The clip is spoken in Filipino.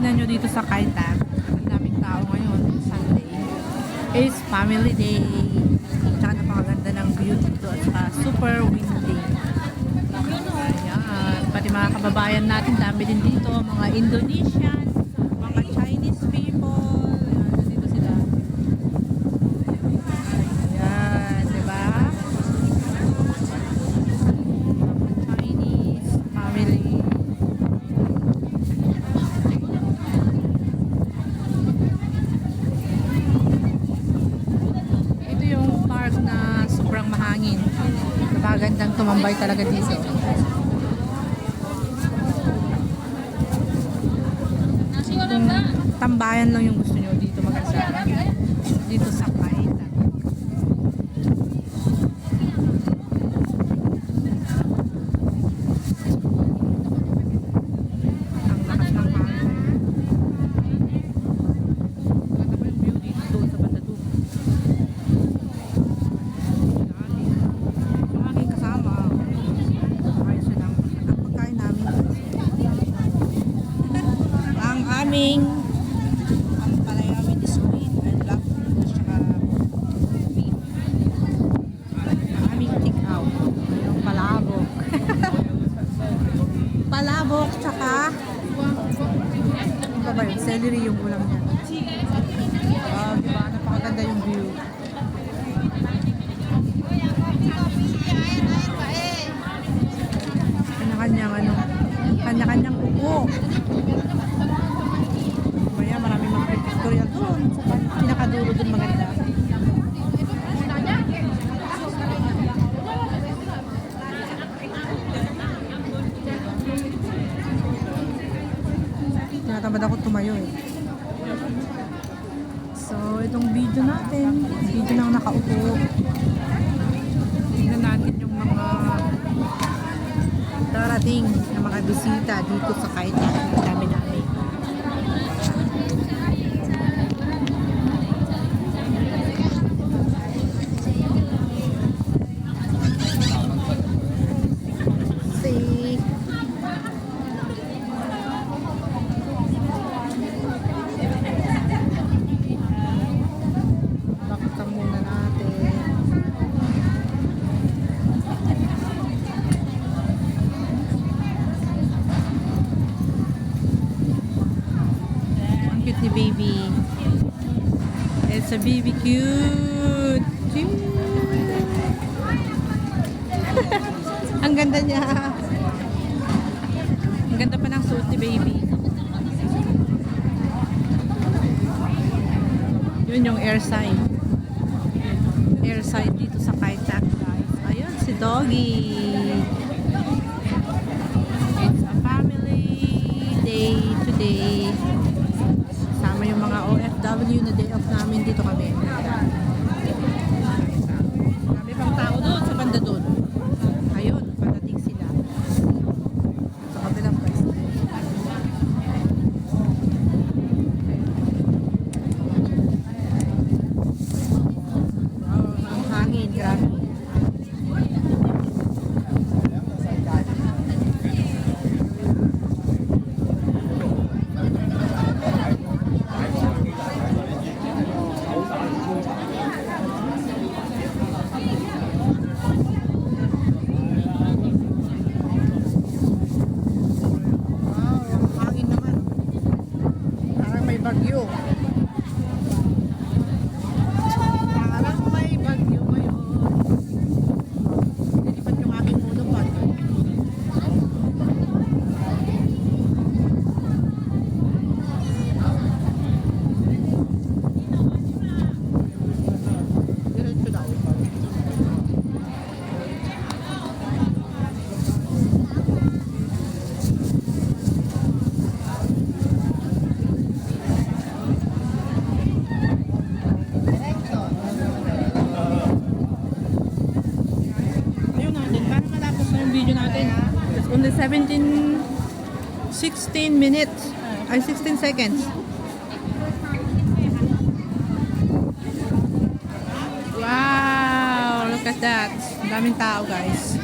tignan nyo dito sa Kaitag, ang daming tao ngayon, Sunday. It's family day. Tsaka napakaganda ng view dito at saka super windy. Ayan. Pati mga kababayan natin, dami din dito. Mga Indonesian, mga Chinese people. Ayan, nandito sila. Ayan, diba? Chinese family. Ito yung park na sobrang mahangin. Napakagandang tumambay talaga dito. Tambayan lang yung gusto nyo dito maganda. Dito sa Kaitag. Ang lakas ng hangin. Ganda pa yung view dito doon sa banda doon. Yung aking kasama. Ayos siya lang. Ang pagkain namin. Ang aming palabok, tsaka ano ba yun? Celery yung ulam niya. Diba? Napakaganda yung view. Kanya-kanyang kanya-kanyang upo. Maya maraming mag-pictorial doon. Sa pinakadulo doon maganda. Tinatamad ako tumayo eh. So, itong video natin, video na nakaupo. Tingnan natin yung mga darating na mga bisita dito sa Kaitag. Ang dami-dami. See? Bakit muna natin. Ang cute ni baby. It's a baby cute. Cute. Ang ganda niya. Ang ganda pa ng suit ni baby. Yun yung airside. Airside dito sa Kaitag, guys. Ayun, si Doggy. It's a family day today. Kasama yung mga OFW na day off namin dito kami. Marami pang tao doon sa banda doon. Ayun, padating sila. Sa kabilang place. Ang hangin, grabe. Bagyo. Parang may bagyo ngayon. Nilipat yung aking monopod. Diretso daw. Video natin. It's only 16 minutes. Ay, 16 seconds. Wow! Look at that. Ang daming tao, guys.